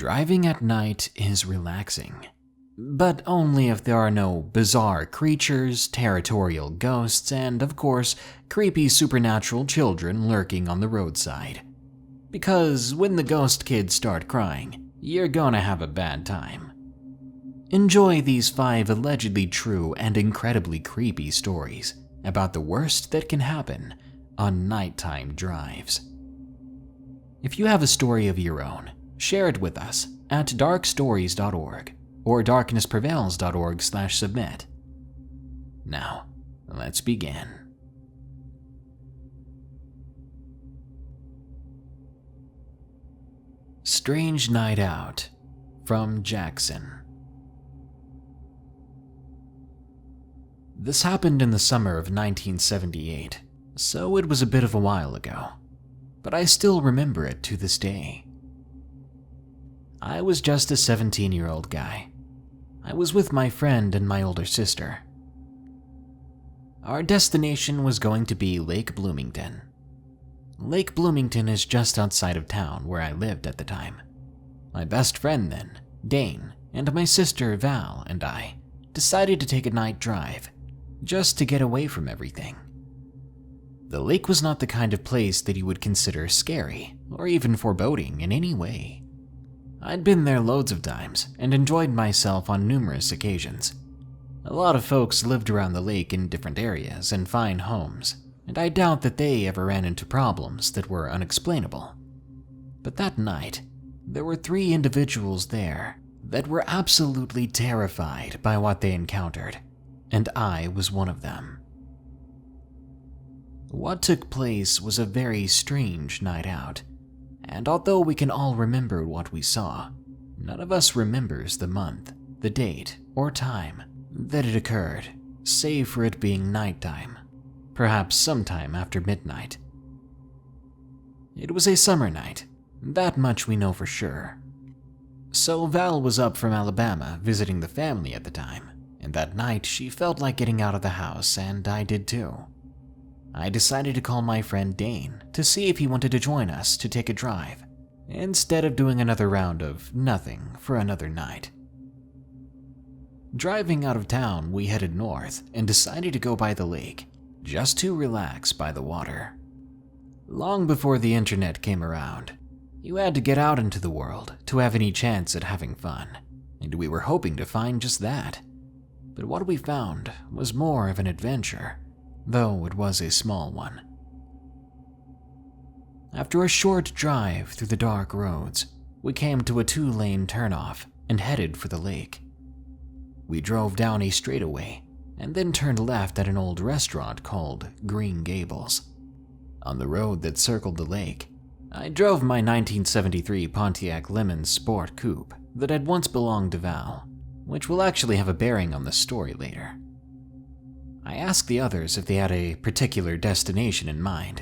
Driving at night is relaxing, but only if there are no bizarre creatures, territorial ghosts, and, of course, creepy supernatural children lurking on the roadside. Because when the ghost kids start crying, you're gonna have a bad time. Enjoy these 5 allegedly true and incredibly creepy stories about the worst that can happen on nighttime drives. If you have a story of your own, share it with us at darkstories.org or darknessprevails.org/submit. Now, let's begin. Strange Night Out from Jackson. This happened in the summer of 1978, so it was a bit of a while ago, but I still remember it to this day. I was just a 17-year-old guy. I was with my friend and my older sister. Our destination was going to be Lake Bloomington. Lake Bloomington is just outside of town where I lived at the time. My best friend then, Dane, and my sister Val and I decided to take a night drive, just to get away from everything. The lake was not the kind of place that you would consider scary or even foreboding in any way. I'd been there loads of times and enjoyed myself on numerous occasions. A lot of folks lived around the lake in different areas in fine homes, and I doubt that they ever ran into problems that were unexplainable. But that night, there were 3 individuals there that were absolutely terrified by what they encountered, and I was one of them. What took place was a very strange night out, and although we can all remember what we saw, none of us remembers the month, the date, or time that it occurred, save for it being nighttime, perhaps sometime after midnight. It was a summer night, that much we know for sure. So Val was up from Alabama visiting the family at the time, and that night she felt like getting out of the house, and I did too. I decided to call my friend Dane to see if he wanted to join us to take a drive, instead of doing another round of nothing for another night. Driving out of town, we headed north and decided to go by the lake, just to relax by the water. Long before the internet came around, you had to get out into the world to have any chance at having fun, and we were hoping to find just that. But what we found was more of an adventure, though it was a small one. After a short drive through the dark roads, we came to a 2-lane turnoff and headed for the lake. We drove down a straightaway and then turned left at an old restaurant called Green Gables. On the road that circled the lake, I drove my 1973 Pontiac Lemon Sport Coupe that had once belonged to Val, which will actually have a bearing on the story later. I asked the others if they had a particular destination in mind,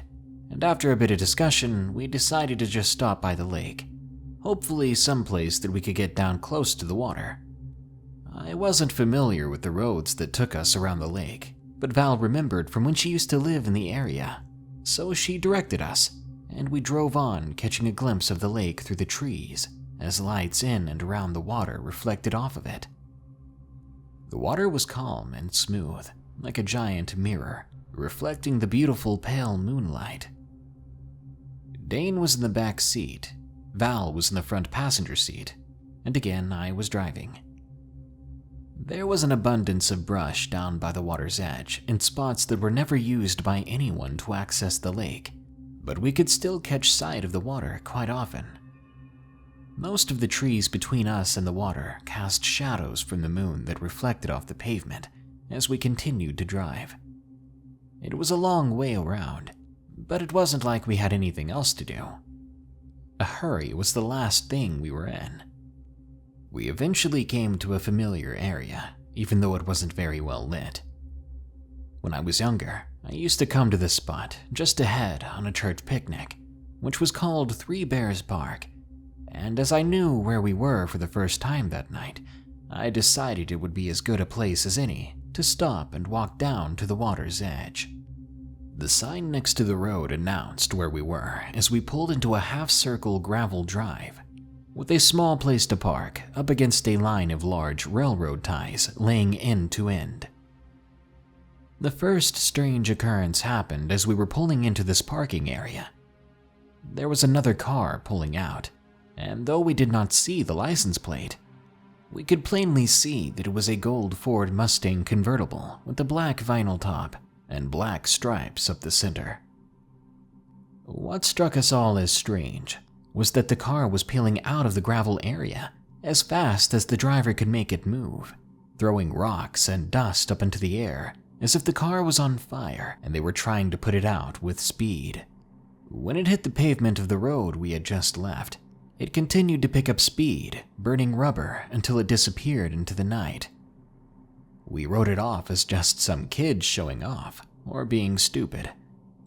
and after a bit of discussion, we decided to just stop by the lake, hopefully someplace that we could get down close to the water. I wasn't familiar with the roads that took us around the lake, but Val remembered from when she used to live in the area, so she directed us, and we drove on, catching a glimpse of the lake through the trees as lights in and around the water reflected off of it. The water was calm and smooth, like a giant mirror, reflecting the beautiful pale moonlight. Dane was in the back seat, Val was in the front passenger seat, and again I was driving. There was an abundance of brush down by the water's edge in spots that were never used by anyone to access the lake, but we could still catch sight of the water quite often. Most of the trees between us and the water cast shadows from the moon that reflected off the pavement as we continued to drive. It was a long way around, but it wasn't like we had anything else to do. A hurry was the last thing we were in. We eventually came to a familiar area, even though it wasn't very well lit. When I was younger, I used to come to this spot just ahead on a church picnic, which was called Three Bears Park, and as I knew where we were for the first time that night, I decided it would be as good a place as any to stop and walk down to the water's edge. The sign next to the road announced where we were as we pulled into a half-circle gravel drive. with a small place to park up against a line of large railroad ties laying end to end. The first strange occurrence happened as we were pulling into this parking area. There was another car pulling out, and though we did not see the license plate, we could plainly see that it was a gold Ford Mustang convertible with a black vinyl top and black stripes up the center. What struck us all as strange was that the car was peeling out of the gravel area as fast as the driver could make it move, throwing rocks and dust up into the air as if the car was on fire and they were trying to put it out with speed. When it hit the pavement of the road we had just left, it continued to pick up speed, burning rubber until it disappeared into the night. We wrote it off as just some kids showing off or being stupid,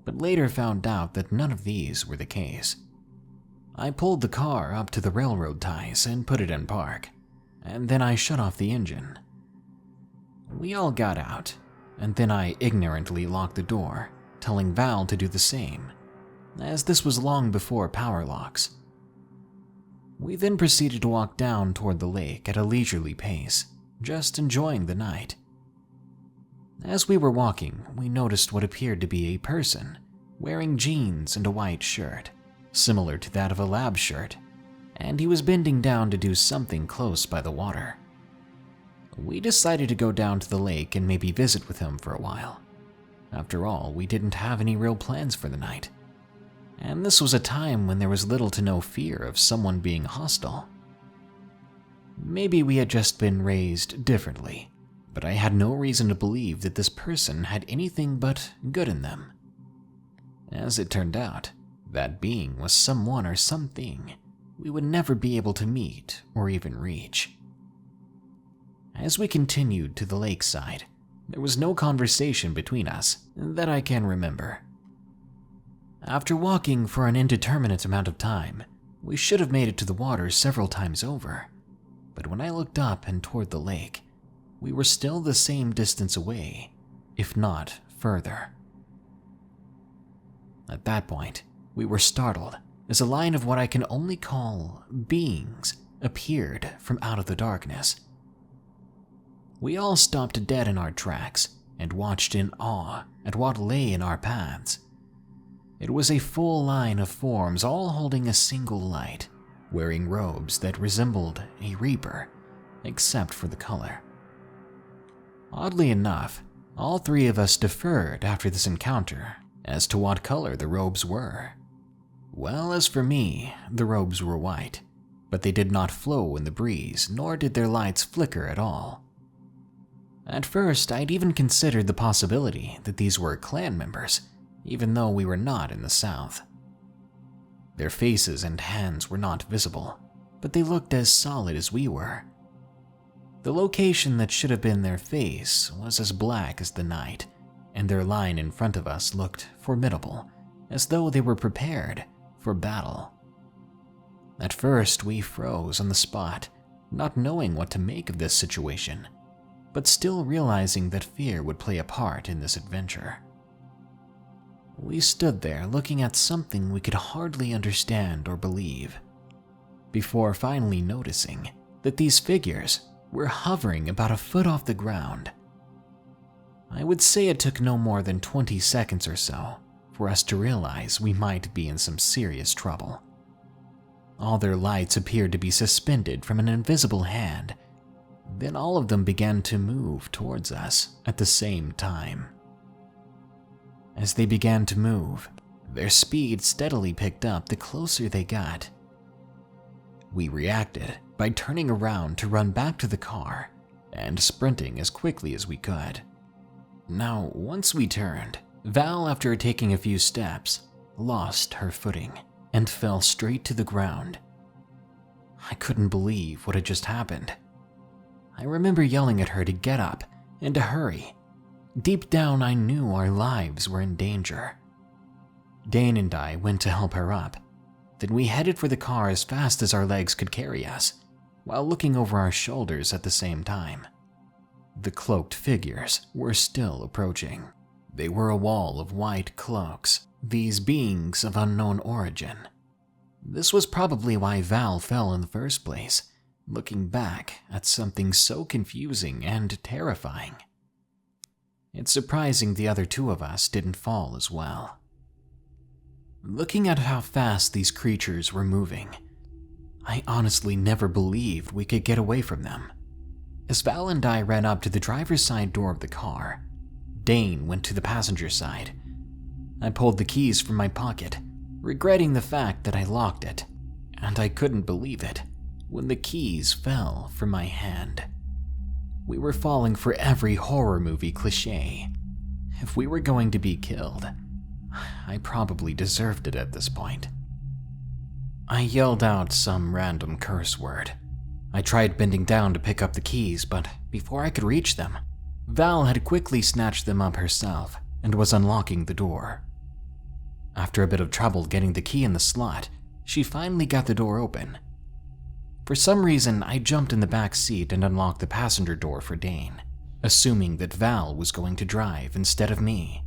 but later found out that none of these were the case. I pulled the car up to the railroad ties and put it in park, and then I shut off the engine. We all got out, and then I ignorantly locked the door, telling Val to do the same, as this was long before power locks. We then proceeded to walk down toward the lake at a leisurely pace, just enjoying the night. As we were walking, we noticed what appeared to be a person wearing jeans and a white shirt, similar to that of a lab shirt, and he was bending down to do something close by the water. We decided to go down to the lake and maybe visit with him for a while. After all, we didn't have any real plans for the night, and this was a time when there was little to no fear of someone being hostile. Maybe we had just been raised differently, but I had no reason to believe that this person had anything but good in them. As it turned out, that being was someone or something we would never be able to meet or even reach. As we continued to the lakeside, there was no conversation between us that I can remember. After walking for an indeterminate amount of time, we should have made it to the water several times over, but when I looked up and toward the lake, we were still the same distance away, if not further. At that point, we were startled as a line of what I can only call beings appeared from out of the darkness. We all stopped dead in our tracks and watched in awe at what lay in our paths. It was a full line of forms all holding a single light, wearing robes that resembled a reaper, except for the color. Oddly enough, all three of us deferred after this encounter as to what color the robes were. Well, as for me, the robes were white, but they did not flow in the breeze, nor did their lights flicker at all. At first, I'd even considered the possibility that these were clan members, even though we were not in the South. Their faces and hands were not visible, but they looked as solid as we were. The location that should have been their face was as black as the night, and their line in front of us looked formidable, as though they were prepared for battle. At first, we froze on the spot, not knowing what to make of this situation, but still realizing that fear would play a part in this adventure. We stood there looking at something we could hardly understand or believe, before finally noticing that these figures were hovering about a foot off the ground. I would say it took no more than 20 seconds or so for us to realize we might be in some serious trouble. All their lights appeared to be suspended from an invisible hand. Then all of them began to move towards us at the same time. As they began to move, their speed steadily picked up the closer they got. We reacted by turning around to run back to the car and sprinting as quickly as we could. Now, once we turned, Val, after taking a few steps, lost her footing and fell straight to the ground. I couldn't believe what had just happened. I remember yelling at her to get up and to hurry. Deep down, I knew our lives were in danger. Dane and I went to help her up. Then we headed for the car as fast as our legs could carry us, while looking over our shoulders at the same time. The cloaked figures were still approaching. They were a wall of white cloaks, these beings of unknown origin. This was probably why Val fell in the first place, looking back at something so confusing and terrifying. It's surprising the other two of us didn't fall as well. Looking at how fast these creatures were moving, I honestly never believed we could get away from them. As Val and I ran up to the driver's side door of the car, Dane went to the passenger side. I pulled the keys from my pocket, regretting the fact that I locked it, and I couldn't believe it when the keys fell from my hand. We were falling for every horror movie cliché. If we were going to be killed, I probably deserved it at this point. I yelled out some random curse word. I tried bending down to pick up the keys, but before I could reach them, Val had quickly snatched them up herself and was unlocking the door. After a bit of trouble getting the key in the slot, she finally got the door open. For some reason, I jumped in the back seat and unlocked the passenger door for Dane, assuming that Val was going to drive instead of me.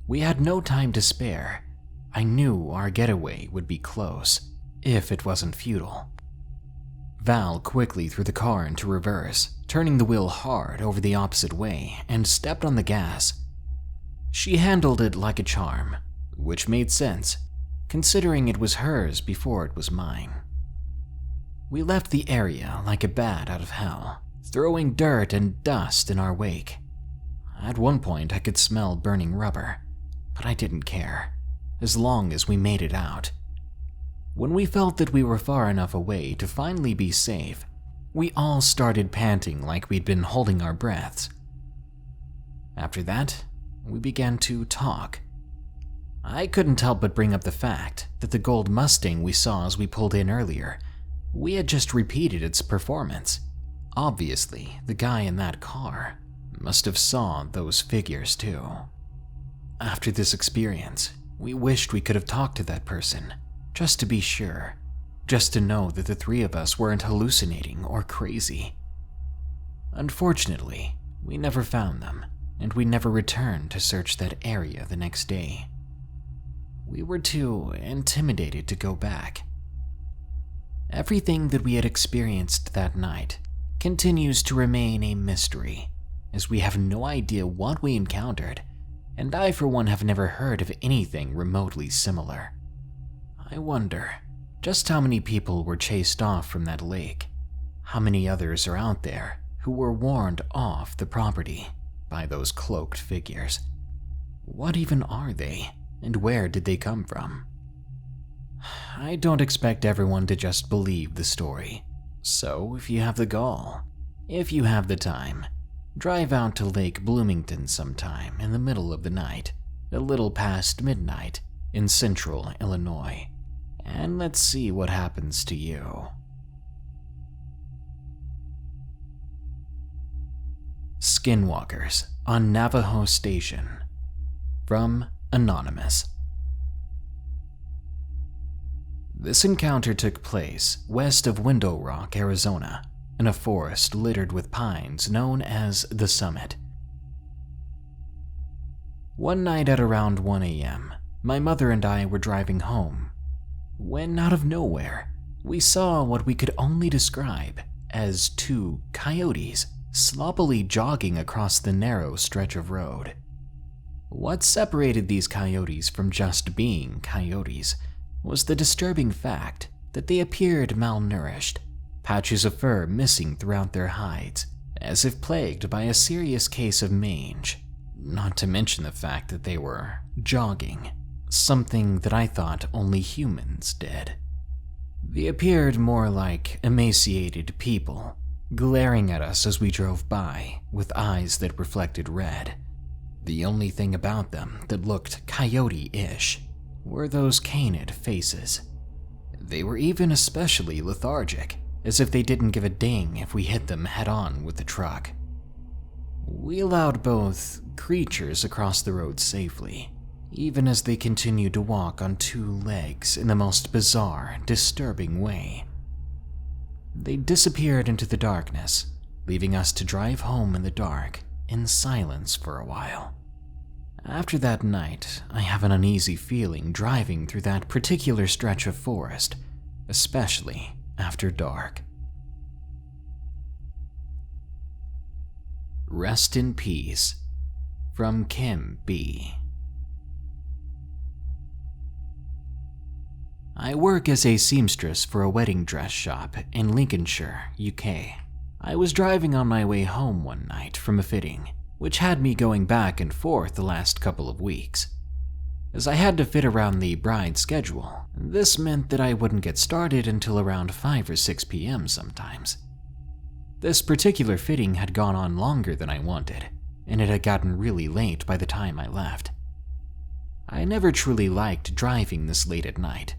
We had no time to spare. I knew our getaway would be close, if it wasn't futile. Val quickly threw the car into reverse, turning the wheel hard over the opposite way, and stepped on the gas. She handled it like a charm, which made sense, considering it was hers before it was mine. We left the area like a bat out of hell, throwing dirt and dust in our wake. At one point, I could smell burning rubber, but I didn't care, as long as we made it out. When we felt that we were far enough away to finally be safe, we all started panting like we'd been holding our breaths. After that, we began to talk. I couldn't help but bring up the fact that the gold Mustang we saw as we pulled in earlier, we had just repeated its performance. Obviously, the guy in that car must have saw those figures too. After this experience, we wished we could have talked to that person, just to be sure, just to know that the three of us weren't hallucinating or crazy. Unfortunately, we never found them, and we never returned to search that area the next day. We were too intimidated to go back. Everything that we had experienced that night continues to remain a mystery, as we have no idea what we encountered, and I for one have never heard of anything remotely similar. I wonder just how many people were chased off from that lake, how many others are out there who were warned off the property by those cloaked figures. What even are they, and where did they come from? I don't expect everyone to just believe the story, so if you have the gall, if you have the time, drive out to Lake Bloomington sometime in the middle of the night, a little past midnight, in central Illinois, and let's see what happens to you. Skinwalkers on Navajo Station. From Anonymous. This encounter took place west of Window Rock, Arizona, in a forest littered with pines known as the Summit. One night at around 1 a.m., my mother and I were driving home, when out of nowhere, we saw what we could only describe as two coyotes sloppily jogging across the narrow stretch of road. What separated these coyotes from just being coyotes was the disturbing fact that they appeared malnourished, patches of fur missing throughout their hides, as if plagued by a serious case of mange, not to mention the fact that they were jogging, something that I thought only humans did. They appeared more like emaciated people, glaring at us as we drove by with eyes that reflected red. The only thing about them that looked coyote-ish were those canid faces. They were even especially lethargic, as if they didn't give a ding if we hit them head-on with the truck. We allowed both creatures across the road safely, even as they continued to walk on two legs in the most bizarre, disturbing way. They disappeared into the darkness, leaving us to drive home in the dark, in silence for a while. After that night, I have an uneasy feeling driving through that particular stretch of forest, especially after dark. Rest in peace. From Kim B. I work as a seamstress for a wedding dress shop in Lincolnshire, UK. I was driving on my way home one night from a fitting, which had me going back and forth the last couple of weeks. As I had to fit around the bride's schedule, this meant that I wouldn't get started until around 5 or 6 p.m. sometimes. This particular fitting had gone on longer than I wanted, and it had gotten really late by the time I left. I never truly liked driving this late at night.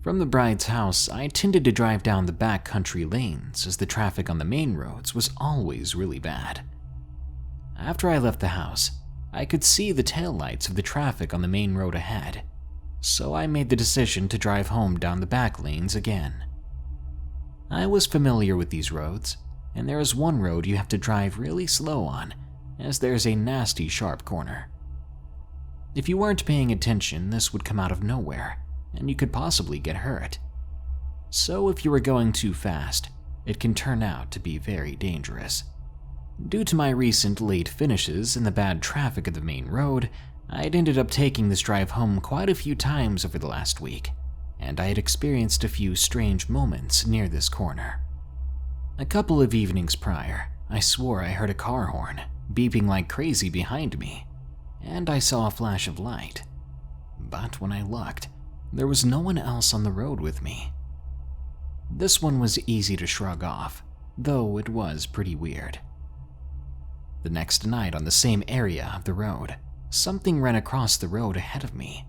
From the bride's house, I tended to drive down the back country lanes as the traffic on the main roads was always really bad. After I left the house, I could see the taillights of the traffic on the main road ahead, so I made the decision to drive home down the back lanes again. I was familiar with these roads, and there is one road you have to drive really slow on, as there's a nasty sharp corner. If you weren't paying attention, this would come out of nowhere, and you could possibly get hurt. So if you were going too fast, it can turn out to be very dangerous. Due to my recent late finishes and the bad traffic of the main road, I'd ended up taking this drive home quite a few times over the last week, and I had experienced a few strange moments near this corner. A couple of evenings prior, I swore I heard a car horn beeping like crazy behind me, and I saw a flash of light. But when I looked, there was no one else on the road with me. This one was easy to shrug off, though it was pretty weird. The next night on the same area of the road, something ran across the road ahead of me.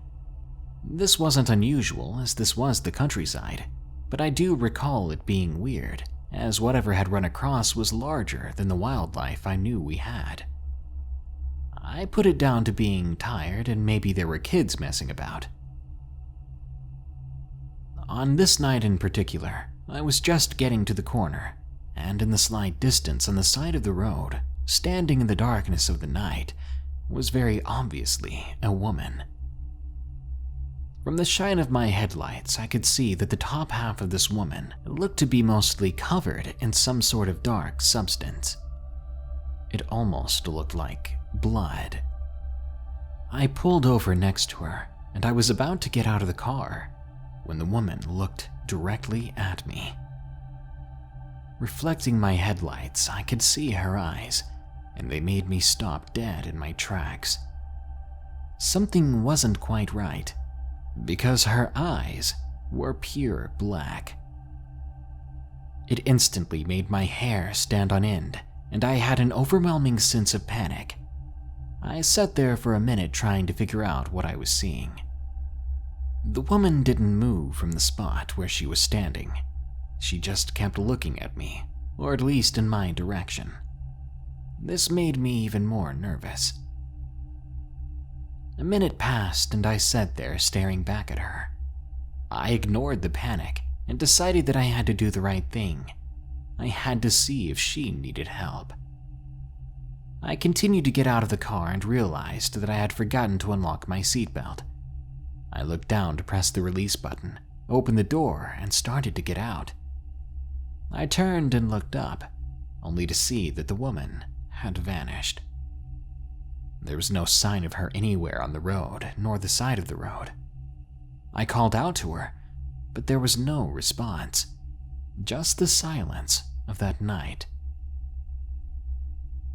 This wasn't unusual as this was the countryside, but I do recall it being weird, as whatever had run across was larger than the wildlife I knew we had. I put it down to being tired and maybe there were kids messing about. On this night in particular, I was just getting to the corner, and in the slight distance on the side of the road, standing in the darkness of the night, was very obviously a woman. From the shine of my headlights, I could see that the top half of this woman looked to be mostly covered in some sort of dark substance. It almost looked like blood. I pulled over next to her, and I was about to get out of the car when the woman looked directly at me. Reflecting my headlights, I could see her eyes, and they made me stop dead in my tracks. Something wasn't quite right, because her eyes were pure black. It instantly made my hair stand on end, and I had an overwhelming sense of panic. I sat there for a minute trying to figure out what I was seeing. The woman didn't move from the spot where she was standing. She just kept looking at me, or at least in my direction. This made me even more nervous. A minute passed and I sat there staring back at her. I ignored the panic and decided that I had to do the right thing. I had to see if she needed help. I continued to get out of the car and realized that I had forgotten to unlock my seatbelt. I looked down to press the release button, opened the door, and started to get out. I turned and looked up, only to see that the woman had vanished. There was no sign of her anywhere on the road, nor the side of the road. I called out to her, but there was no response, just the silence of that night.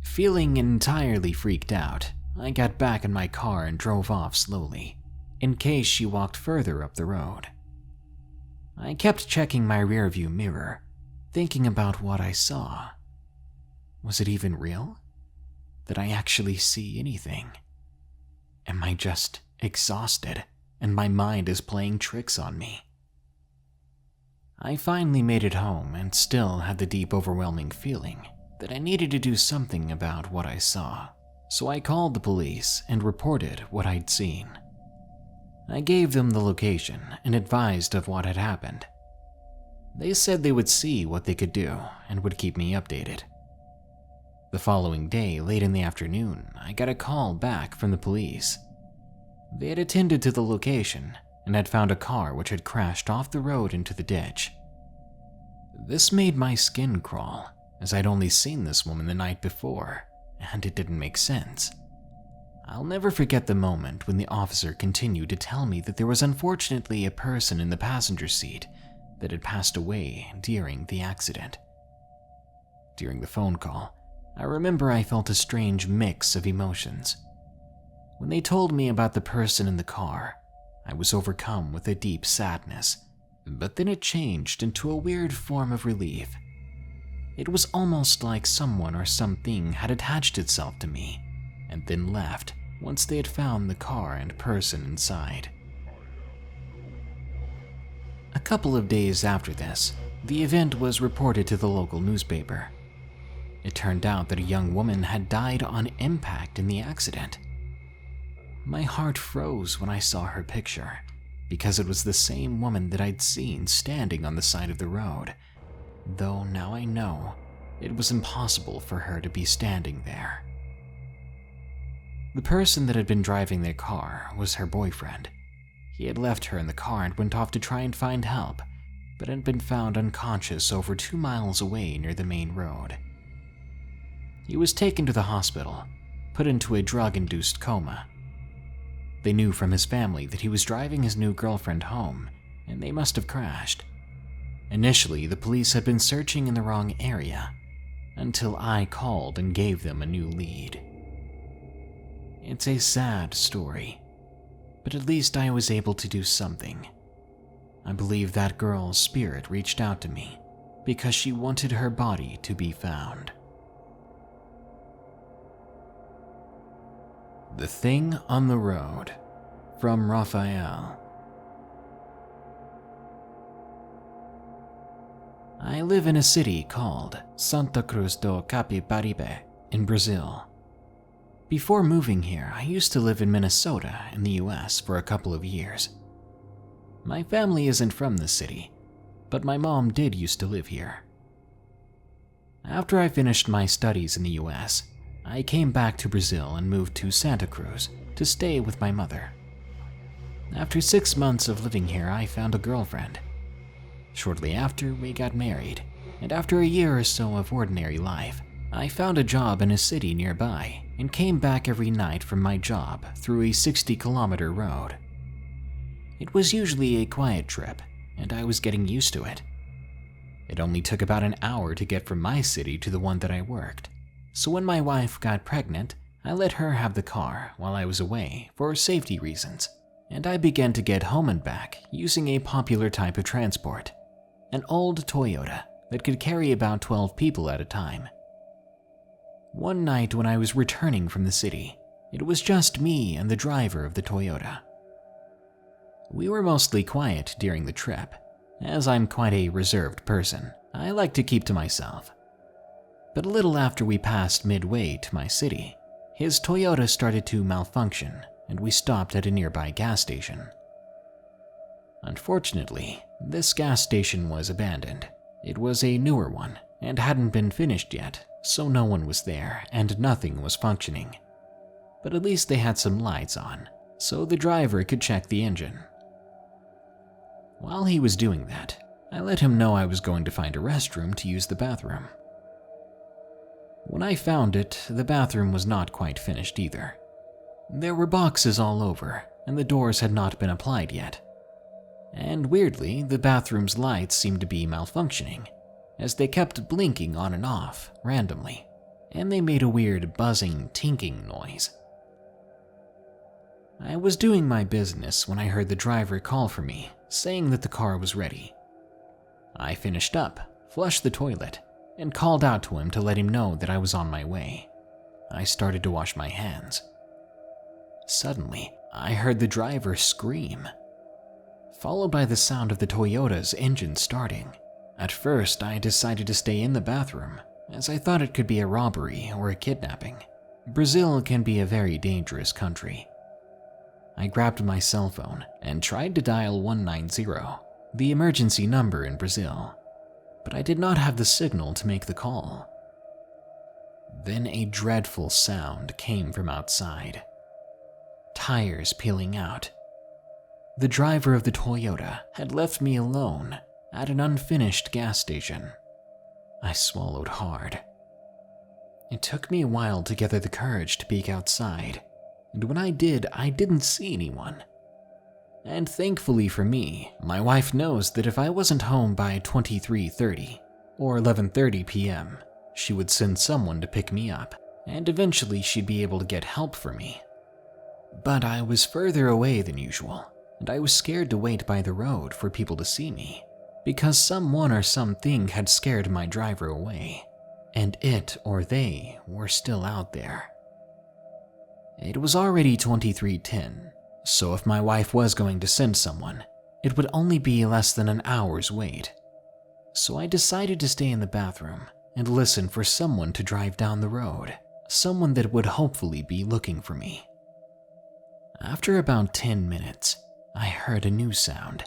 Feeling entirely freaked out, I got back in my car and drove off slowly, in case she walked further up the road. I kept checking my rearview mirror, thinking about what I saw. Was it even real? Did I actually see anything? Am I just exhausted and my mind is playing tricks on me? I finally made it home and still had the deep, overwhelming feeling that I needed to do something about what I saw, so I called the police and reported what I'd seen. I gave them the location and advised of what had happened. They said they would see what they could do and would keep me updated. The following day, late in the afternoon, I got a call back from the police. They had attended to the location and had found a car which had crashed off the road into the ditch. This made my skin crawl, as I'd only seen this woman the night before, and it didn't make sense. I'll never forget the moment when the officer continued to tell me that there was unfortunately a person in the passenger seat that had passed away during the accident. During the phone call, I remember I felt a strange mix of emotions. When they told me about the person in the car, I was overcome with a deep sadness, but then it changed into a weird form of relief. It was almost like someone or something had attached itself to me and then left once they had found the car and person inside. A couple of days after this, the event was reported to the local newspaper. It turned out that a young woman had died on impact in the accident. My heart froze when I saw her picture, because it was the same woman that I'd seen standing on the side of the road, though now I know it was impossible for her to be standing there. The person that had been driving their car was her boyfriend. He had left her in the car and went off to try and find help, but had been found unconscious over 2 miles away near the main road. He was taken to the hospital, put into a drug-induced coma. They knew from his family that he was driving his new girlfriend home, and they must have crashed. Initially, the police had been searching in the wrong area, until I called and gave them a new lead. It's a sad story, but at least I was able to do something. I believe that girl's spirit reached out to me because she wanted her body to be found. The Thing on the Road, from Rafael. I live in a city called Santa Cruz do Capibaribe in Brazil. Before moving here, I used to live in Minnesota in the US for a couple of years. My family isn't from this city, but my mom did used to live here. After I finished my studies in the US, I came back to Brazil and moved to Santa Cruz to stay with my mother. After 6 months of living here, I found a girlfriend. Shortly after, we got married, and after a year or so of ordinary life, I found a job in a city nearby and came back every night from my job through a 60-kilometer road. It was usually a quiet trip, and I was getting used to it. It only took about an hour to get from my city to the one that I worked. So when my wife got pregnant, I let her have the car while I was away for safety reasons, and I began to get home and back using a popular type of transport, an old Toyota that could carry about 12 people at a time. One night when I was returning from the city, it was just me and the driver of the Toyota. We were mostly quiet during the trip, as I'm quite a reserved person. I like to keep to myself. But a little after we passed midway to my city, his Toyota started to malfunction and we stopped at a nearby gas station. Unfortunately, this gas station was abandoned. It was a newer one and hadn't been finished yet, so no one was there and nothing was functioning. But at least they had some lights on, so the driver could check the engine. While he was doing that, I let him know I was going to find a restroom to use the bathroom. When I found it, the bathroom was not quite finished either. There were boxes all over, and the doors had not been applied yet. And weirdly, the bathroom's lights seemed to be malfunctioning, as they kept blinking on and off randomly, and they made a weird buzzing, tinking noise. I was doing my business when I heard the driver call for me, saying that the car was ready. I finished up, flushed the toilet, and called out to him to let him know that I was on my way. I started to wash my hands. Suddenly, I heard the driver scream, followed by the sound of the Toyota's engine starting. At first, I decided to stay in the bathroom, as I thought it could be a robbery or a kidnapping. Brazil can be a very dangerous country. I grabbed my cell phone and tried to dial 190, the emergency number in Brazil, but I did not have the signal to make the call. Then a dreadful sound came from outside. Tires peeling out. The driver of the Toyota had left me alone at an unfinished gas station. I swallowed hard. It took me a while to gather the courage to peek outside, and when I did, I didn't see anyone. And thankfully for me, my wife knows that if I wasn't home by 23:30 or 11:30 p.m., she would send someone to pick me up, and eventually she'd be able to get help for me. But I was further away than usual, and I was scared to wait by the road for people to see me, because someone or something had scared my driver away, and it or they were still out there. It was already 23:10, so if my wife was going to send someone, it would only be less than an hour's wait. So I decided to stay in the bathroom and listen for someone to drive down the road, someone that would hopefully be looking for me. After about 10 minutes, I heard a new sound.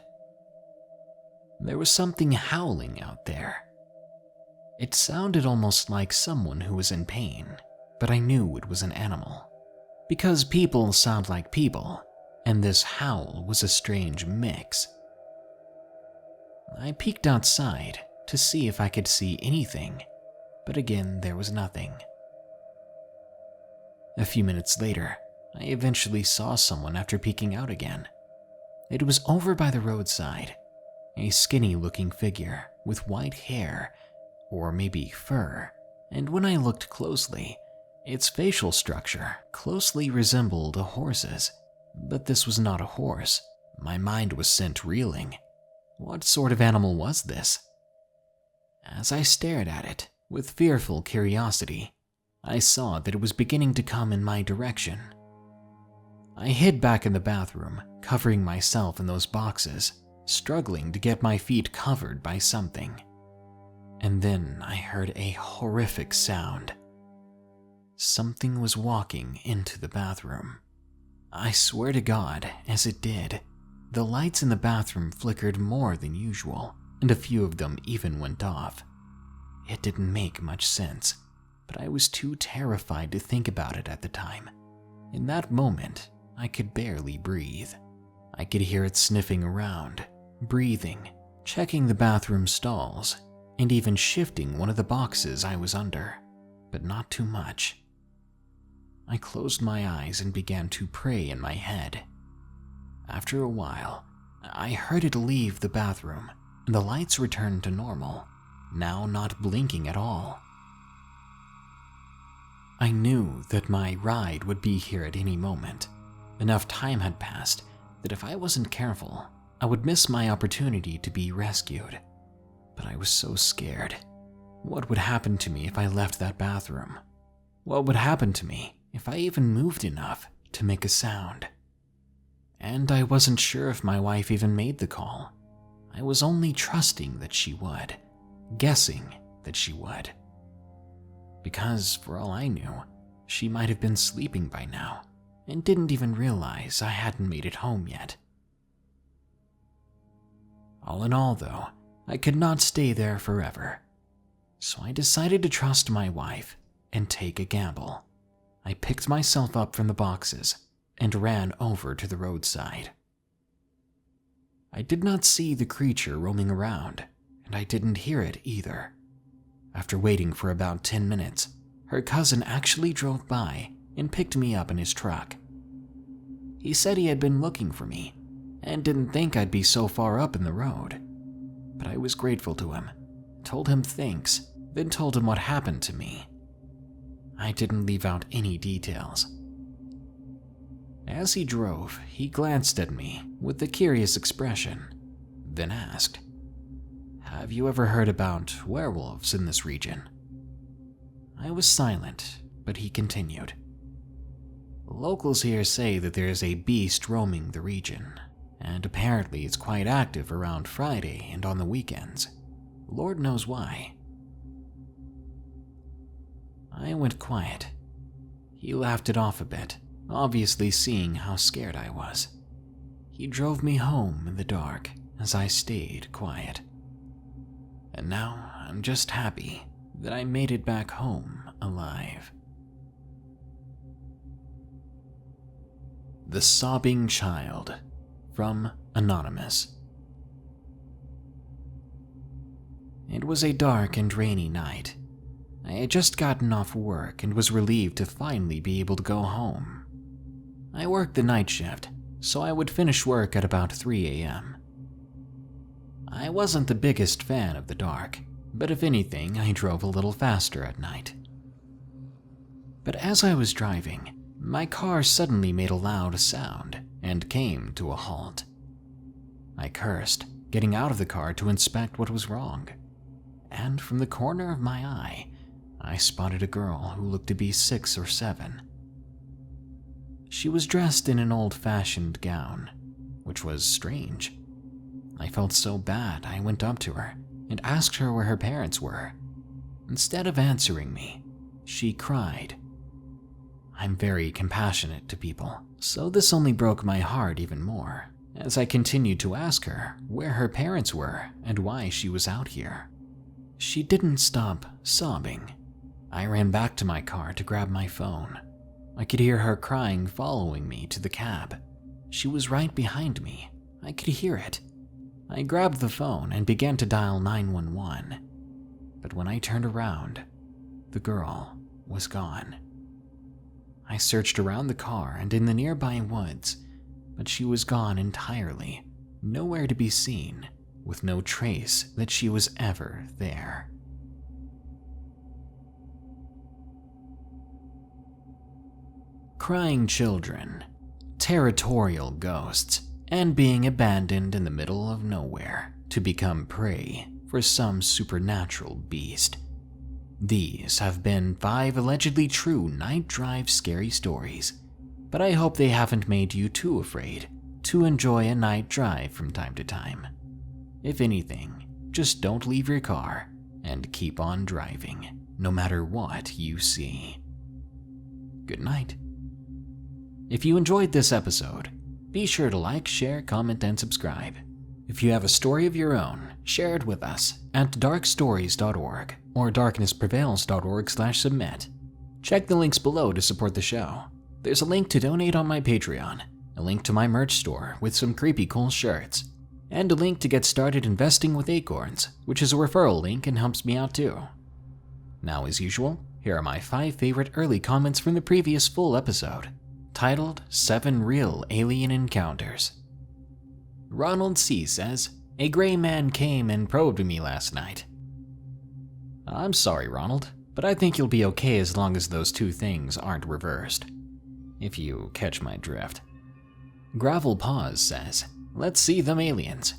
There was something howling out there. It sounded almost like someone who was in pain, but I knew it was an animal, because people sound like people, and this howl was a strange mix. I peeked outside to see if I could see anything, but again there was nothing. A few minutes later, I eventually saw someone after peeking out again. It was over by the roadside, a skinny-looking figure with white hair, or maybe fur, and when I looked closely, its facial structure closely resembled a horse's. But this was not a horse. My mind was sent reeling. What sort of animal was this? As I stared at it with fearful curiosity, I saw that it was beginning to come in my direction. I hid back in the bathroom, covering myself in those boxes, struggling to get my feet covered by something. And then I heard a horrific sound. Something was walking into the bathroom. I swear to God, as it did, the lights in the bathroom flickered more than usual, and a few of them even went off. It didn't make much sense, but I was too terrified to think about it at the time. In that moment, I could barely breathe. I could hear it sniffing around, breathing, checking the bathroom stalls, and even shifting one of the boxes I was under, but not too much. I closed my eyes and began to pray in my head. After a while, I heard it leave the bathroom, and the lights returned to normal, now not blinking at all. I knew that my ride would be here at any moment. Enough time had passed that if I wasn't careful, I would miss my opportunity to be rescued. But I was so scared. What would happen to me if I left that bathroom? What would happen to me if I even moved enough to make a sound? And I wasn't sure if my wife even made the call. I was only trusting that she would, guessing that she would. Because, for all I knew, she might have been sleeping by now and didn't even realize I hadn't made it home yet. All in all, though, I could not stay there forever. So I decided to trust my wife and take a gamble. I picked myself up from the boxes and ran over to the roadside. I did not see the creature roaming around, and I didn't hear it either. After waiting for about 10 minutes, her cousin actually drove by and picked me up in his truck. He said he had been looking for me and didn't think I'd be so far up in the road. But I was grateful to him, told him thanks, then told him what happened to me. I didn't leave out any details. As he drove, he glanced at me with a curious expression, then asked, "Have you ever heard about werewolves in this region?" I was silent, but he continued. "Locals here say that there is a beast roaming the region, and apparently it's quite active around Friday and on the weekends. Lord knows why." I went quiet. He laughed it off a bit, obviously seeing how scared I was. He drove me home in the dark as I stayed quiet. And now I'm just happy that I made it back home alive. The Sobbing Child, from Anonymous. It was a dark and rainy night. I had just gotten off work and was relieved to finally be able to go home. I worked the night shift, so I would finish work at about 3 a.m. I wasn't the biggest fan of the dark, but if anything, I drove a little faster at night. But as I was driving, my car suddenly made a loud sound and came to a halt. I cursed, getting out of the car to inspect what was wrong. And from the corner of my eye, I spotted a girl who looked to be 6 or 7. She was dressed in an old-fashioned gown, which was strange. I felt so bad I went up to her and asked her where her parents were. Instead of answering me, she cried. I'm very compassionate to people, so this only broke my heart even more, as I continued to ask her where her parents were and why she was out here. She didn't stop sobbing. I ran back to my car to grab my phone. I could hear her crying following me to the cab. She was right behind me. I could hear it. I grabbed the phone and began to dial 911. But when I turned around, the girl was gone. I searched around the car and in the nearby woods, but she was gone entirely, nowhere to be seen, with no trace that she was ever there. Crying children, territorial ghosts, and being abandoned in the middle of nowhere to become prey for some supernatural beast. These have been 5 allegedly true night drive scary stories, but I hope they haven't made you too afraid to enjoy a night drive from time to time. If anything, just don't leave your car and keep on driving, no matter what you see. Good night. If you enjoyed this episode, be sure to like, share, comment, and subscribe. If you have a story of your own, share it with us at darkstories.org or darknessprevails.org/submit. Check the links below to support the show. There's a link to donate on my Patreon, a link to my merch store with some creepy cool shirts, and a link to get started investing with Acorns, which is a referral link and helps me out too. Now, as usual, here are my 5 favorite early comments from the previous full episode, titled 7 Real Alien Encounters. Ronald C. says, a gray man came and probed me last night. I'm sorry, Ronald, but I think you'll be okay as long as those 2 things aren't reversed. If you catch my drift. Gravel Paws says, let's see them aliens.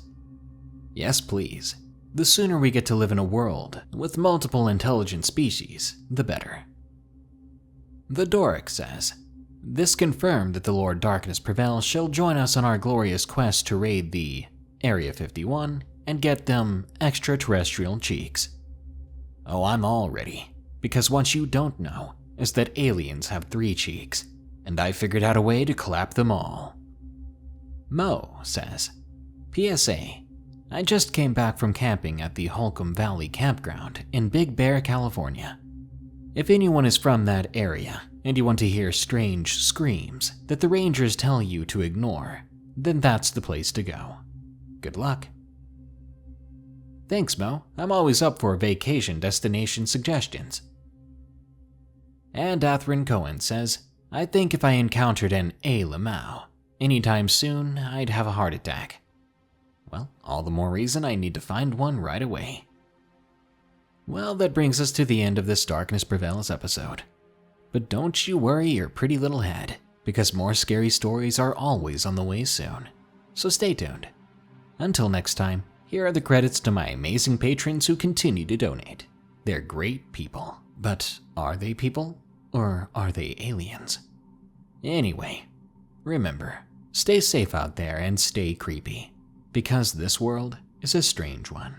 Yes, please. The sooner we get to live in a world with multiple intelligent species, the better. The Doric says, this confirmed that the Lord Darkness Prevails shall join us on our glorious quest to raid the Area 51 and get them extraterrestrial cheeks. Oh, I'm all ready, because what you don't know is that aliens have 3 cheeks, and I figured out a way to clap them all. Mo says, PSA, I just came back from camping at the Holcomb Valley Campground in Big Bear, California. If anyone is from that area and you want to hear strange screams that the rangers tell you to ignore, then that's the place to go. Good luck. Thanks, Mo. I'm always up for vacation destination suggestions. And Atherin Cohen says, I think if I encountered an A. Lamau anytime soon, I'd have a heart attack. Well, all the more reason I need to find one right away. Well, that brings us to the end of this Darkness Prevails episode. But don't you worry your pretty little head, because more scary stories are always on the way soon. So stay tuned. Until next time, here are the credits to my amazing patrons who continue to donate. They're great people. But are they people? Or are they aliens? Anyway, remember, stay safe out there and stay creepy, because this world is a strange one.